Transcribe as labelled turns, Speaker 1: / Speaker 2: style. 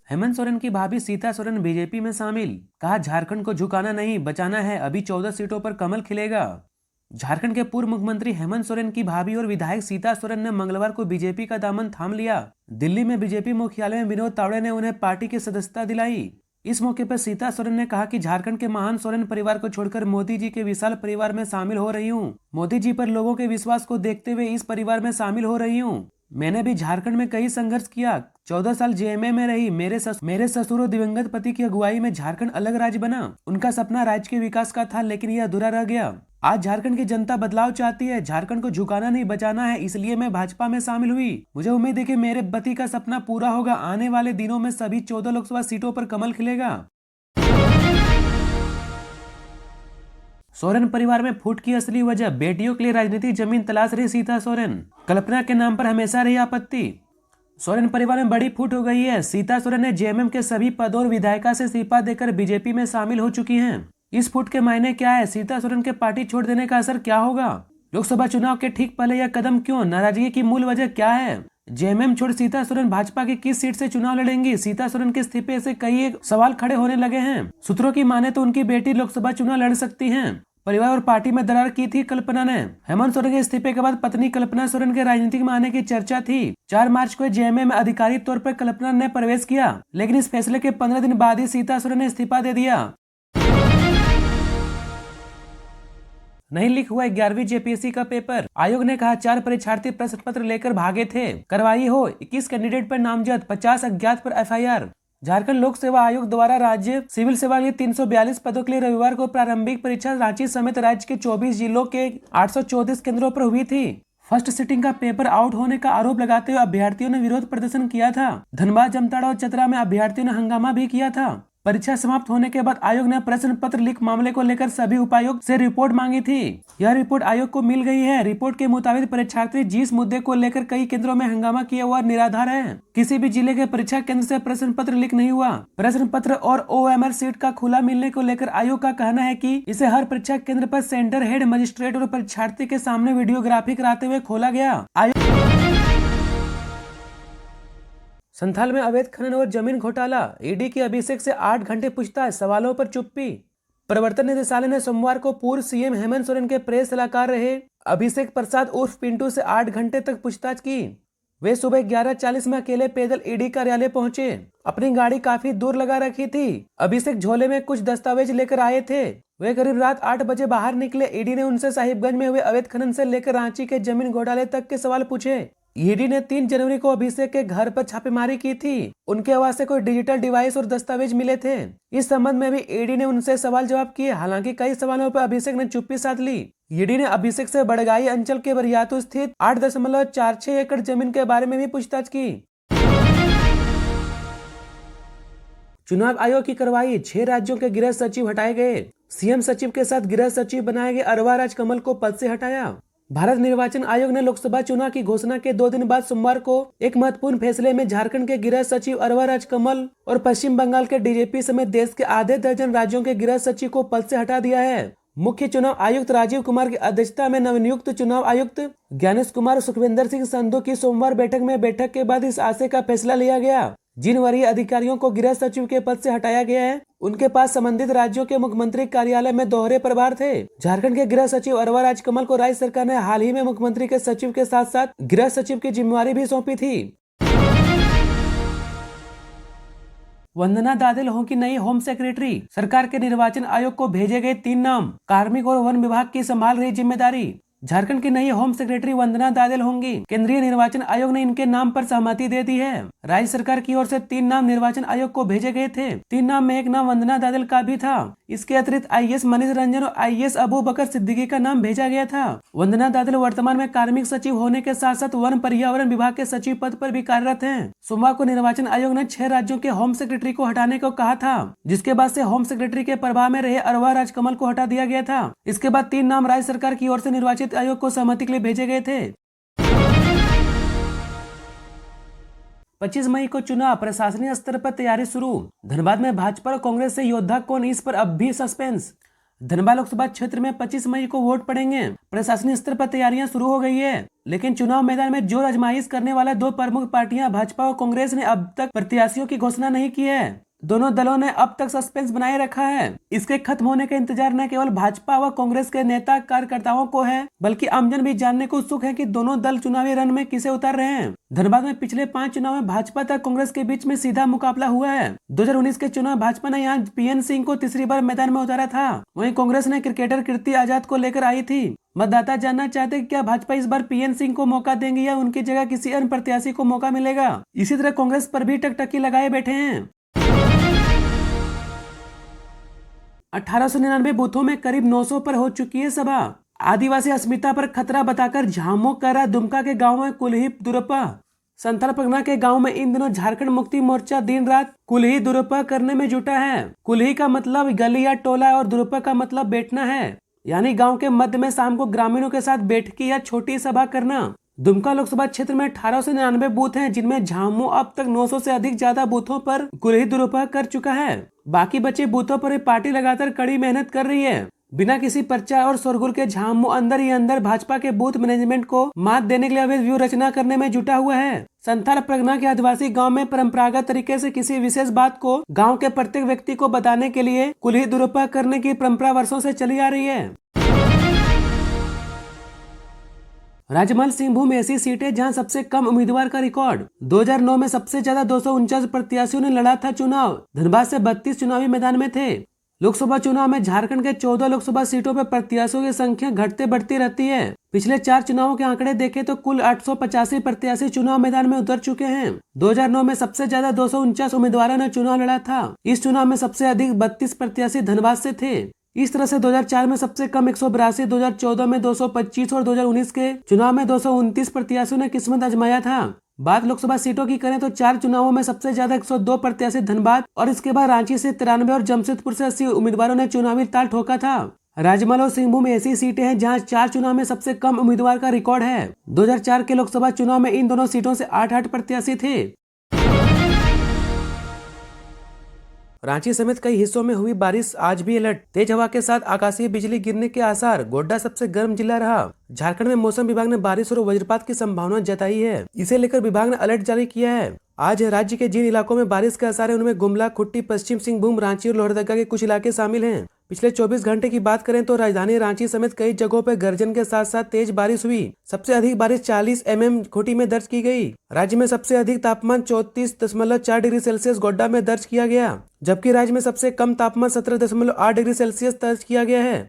Speaker 1: हेमंत सोरेन की भाभी सीता सोरेन बीजेपी में शामिल। कहा झारखंड को झुकाना नहीं बचाना है, अभी 14 सीटों पर कमल खिलेगा। झारखंड के पूर्व मुख्यमंत्री हेमंत सोरेन की भाभी और विधायक सीता सोरेन ने मंगलवार को बीजेपी का दामन थाम लिया। दिल्ली में बीजेपी मुख्यालय में विनोद तावड़े ने उन्हें पार्टी की सदस्यता दिलाई। इस मौके पर सीता सोरेन ने कहा कि झारखंड के महान सोरेन परिवार को छोड़कर मोदी जी के विशाल परिवार में शामिल हो रही हूँ। मोदी जी पर लोगों के विश्वास को देखते हुए इस परिवार में शामिल हो रही हूँ। मैंने भी झारखंड में कई संघर्ष किया, 14 साल जेएमए में रही। मेरे ससुर और दिवंगत पति की अगुवाई में झारखंड अलग राज्य बना। उनका सपना राज्य के विकास का था, लेकिन यह अधूरा रह गया। आज झारखंड की जनता बदलाव चाहती है, झारखंड को झुकाना नहीं बचाना है, इसलिए मैं भाजपा में शामिल हुई। मुझे उम्मीद है कि मेरे पति का सपना पूरा होगा। आने वाले दिनों में सभी 14 लोकसभा सीटों पर कमल खिलेगा। सोरेन परिवार में फूट की असली वजह, बेटियों के लिए राजनीतिक जमीन तलाश रही सीता सोरेन। कल्पना के नाम पर हमेशा रही आपत्ति। सोरेन परिवार में बड़ी फूट हो गई है। सीता सोरेन ने जेएमएम के सभी पदों और विधायिका से इस्तीफा देकर बीजेपी में शामिल हो चुकी हैं। इस फूट के मायने क्या है? सीता सोरेन के पार्टी छोड़ देने का असर क्या होगा? लोकसभा चुनाव के ठीक पहले यह कदम क्यों? नाराजगी की मूल वजह क्या है? जेएमएम छोड़ सीता सोरेन भाजपा की किस सीट से चुनाव लड़ेंगी? सीता सोरेन के इस्तीफे से कई एक सवाल खड़े होने लगे हैं। सूत्रों की माने तो उनकी बेटी लोकसभा चुनाव लड़ सकती हैं। परिवार और पार्टी में दरार की थी कल्पना ने। हेमंत सोरेन के इस्तीफे के बाद पत्नी कल्पना सोरेन के राजनीतिक में आने की चर्चा थी। 4 मार्च को जेएमएम में आधिकारिक तौर पर कल्पना ने प्रवेश किया, लेकिन इस फैसले के 15 दिन बाद ही सीता सोरेन ने इस्तीफा दे दिया। नहीं लीक हुआ 11वीं जेपीएससी का पेपर। आयोग ने कहा 4 परीक्षार्थी प्रश्न पत्र लेकर भागे थे, कार्रवाई हो। 21 कैंडिडेट पर नामजद, 50 अज्ञात पर एफआईआर। झारखंड लोक सेवा आयोग द्वारा राज्य सिविल सेवा के 342 पदों के लिए रविवार को प्रारंभिक परीक्षा रांची समेत राज्य के 24 जिलों के 834 केंद्रों पर हुई थी। फर्स्ट सिटिंग का पेपर आउट होने का आरोप लगाते हुए अभ्यर्थियों ने विरोध प्रदर्शन किया था। धनबाद, जामताड़ा और चतरा में अभ्यर्थियों ने हंगामा भी किया था। परीक्षा समाप्त होने के बाद आयोग ने प्रश्न पत्र लीक मामले को लेकर सभी उपायुक्त से रिपोर्ट मांगी थी। यह रिपोर्ट आयोग को मिल गई है। रिपोर्ट के मुताबिक परीक्षार्थी जिस मुद्दे को लेकर कई केंद्रों में हंगामा किया हुआ निराधार है। किसी भी जिले के परीक्षा केंद्र से प्रश्न पत्र लीक नहीं हुआ। प्रश्न पत्र और ओएमआर सीट का खुला मिलने को लेकर आयोग का कहना है कि इसे हर परीक्षा केंद्र पर सेंटर हेड, मजिस्ट्रेट और परीक्षार्थी के सामने वीडियोग्राफी कराते हुए खोला गया। संथाल में अवैध खनन और जमीन घोटाला, ईडी की अभिषेक से 8 घंटे पूछताछ, सवालों पर चुप्पी। प्रवर्तन निदेशालय ने सोमवार को पूर्व सीएम हेमंत सोरेन के प्रेस सलाहकार रहे अभिषेक प्रसाद उर्फ पिंटू से 8 घंटे तक पूछताछ की। वे सुबह 11:40 में अकेले पैदल ईडी कार्यालय पहुंचे। अपनी गाड़ी काफी दूर लगा रखी थी। अभिषेक झोले में कुछ दस्तावेज लेकर आए थे। वे करीब रात 8 बजे बाहर निकले। ईडी ने उनसे साहिबगंज में हुए अवैध खनन से लेकर रांची के जमीन घोटाले तक के सवाल पूछे। ईडी ने 3 जनवरी को अभिषेक के घर पर छापेमारी की थी। उनके आवास से कोई डिजिटल डिवाइस और दस्तावेज मिले थे। इस संबंध में भी ईडी ने उनसे सवाल जवाब किए। हालांकि कई सवालों पर अभिषेक ने चुप्पी साध ली। ईडी ने अभिषेक से बड़गाई अंचल के बरियातू स्थित 8.46 एकड़ जमीन के बारे में भी पूछताछ की। चुनाव आयोग की कार्रवाई, 6 राज्यों के गृह सचिव हटाए गए। सीएम सचिव के साथ गृह सचिव बनाए गए अरवा राज कमल को पद से हटाया। भारत निर्वाचन आयोग ने लोकसभा चुनाव की घोषणा के 2 दिन बाद सोमवार को एक महत्वपूर्ण फैसले में झारखंड के गृह सचिव अरवा राज कमल और पश्चिम बंगाल के डीजीपी समेत देश के आधे दर्जन राज्यों के गृह सचिव को पद से हटा दिया है। मुख्य चुनाव आयुक्त राजीव कुमार की अध्यक्षता में नवनियुक्त चुनाव आयुक्त ज्ञानेश कुमार और सुखविंदर सिंह संधू की सोमवार बैठक के बाद इस आशय का फैसला लिया गया। जिन वरीय अधिकारियों को गृह सचिव के पद से हटाया गया है, उनके पास संबंधित राज्यों के मुख्यमंत्री कार्यालय में दोहरे प्रभार थे। झारखंड के गृह सचिव अरवा राज कमल को राज्य सरकार ने हाल ही में मुख्यमंत्री के सचिव के साथ साथ गृह सचिव की जिम्मेवारी भी सौंपी थी। वंदना दादेल होंगी नई होम सेक्रेटरी। सरकार के निर्वाचन आयोग को भेजे गए 3 नाम, कार्मिक और वन विभाग की संभाल रही जिम्मेदारी। झारखंड की नई होम सेक्रेटरी वंदना दादेल होंगी। केंद्रीय निर्वाचन आयोग ने इनके नाम पर सहमति दे दी है। राज्य सरकार की ओर से 3 नाम निर्वाचन आयोग को भेजे गए थे। 3 नाम में एक नाम वंदना दादेल का भी था। इसके अतिरिक्त आईएएस मनीष रंजन और आईएएस अबू बकर सिद्दीकी का नाम भेजा गया था। वंदना दादेल वर्तमान में कार्मिक सचिव होने के साथ साथ वन पर्यावरण विभाग के सचिव पद पर भी कार्यरत हैं। सोमवार को निर्वाचन आयोग ने 6 राज्यों के होम सेक्रेटरी को हटाने को कहा था, जिसके बाद से होम सेक्रेटरी के प्रभाव में रहे अरवा राज कमल को हटा दिया गया था। इसके बाद 3 नाम राज्य सरकार की ओर से निर्वाचित आयोग को सहमति के लिए भेजे गए थे। 25 मई को चुनाव, प्रशासनिक स्तर पर तैयारी शुरू। धनबाद में भाजपा और कांग्रेस से योद्धा कौन, इस पर अब भी सस्पेंस। धनबाद लोकसभा क्षेत्र में 25 मई को वोट पड़ेंगे। प्रशासनिक स्तर पर तैयारियां शुरू हो गई है, लेकिन चुनाव मैदान में जोर आजमाइश करने वाला दो प्रमुख पार्टियां भाजपा और कांग्रेस ने अब तक प्रत्याशियों की घोषणा नहीं की है। दोनों दलों ने अब तक सस्पेंस बनाए रखा है। इसके खत्म होने का इंतजार न केवल भाजपा व कांग्रेस के नेता कार्यकर्ताओं को है, बल्कि आमजन भी जानने को उत्सुक है कि दोनों दल चुनावी रण में किसे उतार रहे हैं। धनबाद में पिछले 5 चुनाव में भाजपा तथा कांग्रेस के बीच में सीधा मुकाबला हुआ है। 2019 के चुनाव भाजपा ने यहाँ पीएन सिंह को तीसरी बार मैदान में उतारा था, वहीं कांग्रेस ने क्रिकेटर कीर्ति आजाद को लेकर आई थी। मतदाता जानना चाहते हैं क्या भाजपा इस बार पीएन सिंह को मौका देंगे या उनकी जगह किसी अन्य प्रत्याशी को मौका मिलेगा। इसी तरह कांग्रेस पर भी टकटकी लगाए बैठे हैं। 1899 बूथों में करीब 900 पर हो चुकी है सभा। आदिवासी अस्मिता पर खतरा बताकर झामो करा दुमका के गांव में कुल्ही दुरपा। संथाल परगना के गांव में इन दिनों झारखंड मुक्ति मोर्चा दिन रात कुल्ही दुरपा करने में जुटा है। कुल्ही का मतलब गली या टोला और दुरपा का मतलब बैठना है, यानी गांव के मध्य में शाम को ग्रामीणों के साथ बैठकी या छोटी सभा करना। दुमका लोकसभा क्षेत्र में 1899 बूथ हैं, जिनमें झामू अब तक 900 से अधिक ज्यादा बूथों पर कुल्ही दुरुपा कर चुका है। बाकी बचे बूथों पर पार्टी लगातार कड़ी मेहनत कर रही है। बिना किसी प्रचार और शोरगुल के झामू अंदर ही अंदर भाजपा के बूथ मैनेजमेंट को मात देने के लिए अवैध व्यूह रचना करने में जुटा हुआ है। संथाल परगना के आदिवासी गांव में परंपरागत तरीके से किसी विशेष बात को गांव के प्रत्येक व्यक्ति को बताने के लिए कुल्ही दुरुपा करने की परंपरा वर्षों से चली आ रही है। राजमहल सिंहभूम ऐसी सीट है जहां सबसे कम उम्मीदवार का रिकॉर्ड। 2009 में सबसे ज्यादा 249 प्रत्याशियों ने लड़ा था चुनाव। धनबाद से 32 चुनावी मैदान में थे। लोकसभा चुनाव में झारखंड के 14 लोकसभा सीटों पर प्रत्याशियों की संख्या घटते बढ़ती रहती है। पिछले 4 चुनावों के आंकड़े देखें तो कुल 885 प्रत्याशी चुनाव मैदान में उतर चुके हैं। 2009 में सबसे ज्यादा 249 उम्मीदवारों ने चुनाव लड़ा था। इस चुनाव में सबसे अधिक 32 प्रत्याशी धनबाद से थे। इस तरह से 2004 में सबसे कम 182, 2014 में 225 और 2019 के चुनाव में 229 प्रत्याशियों ने किस्मत आजमाया था। बात लोकसभा सीटों की करें तो 4 चुनावों में सबसे ज्यादा 102 प्रत्याशी धनबाद और इसके बाद रांची से 93 और जमशेदपुर से 80 उम्मीदवारों ने चुनावी ताल ठोका था। राजमहल और सिंहभूम ऐसी सीटें हैं जहां 4 चुनाव में सबसे कम उम्मीदवार का रिकॉर्ड है। 2004 के लोकसभा चुनाव में इन दोनों सीटों से 8 प्रत्याशी थे। रांची समेत कई हिस्सों में हुई बारिश, आज भी अलर्ट। तेज हवा के साथ आकाशीय बिजली गिरने के आसार। गोड्डा सबसे गर्म जिला रहा। झारखंड में मौसम विभाग ने बारिश और वज्रपात की संभावना जताई है। इसे लेकर विभाग ने अलर्ट जारी किया है। आज राज्य के जिन इलाकों में बारिश के आसार है उनमें गुमला, खुट्टी, पश्चिम सिंहभूम, रांची और लोहरदगा के कुछ इलाके शामिल हैं। पिछले 24 घंटे की बात करें तो राजधानी रांची समेत कई जगहों पर गर्जन के साथ साथ तेज बारिश हुई। सबसे अधिक बारिश 40 mm खूंटी में दर्ज की गई। राज्य में सबसे अधिक तापमान 34.4 डिग्री सेल्सियस गोड्डा में दर्ज किया गया, जबकि राज्य में सबसे कम तापमान 17.8 डिग्री सेल्सियस दर्ज किया गया है।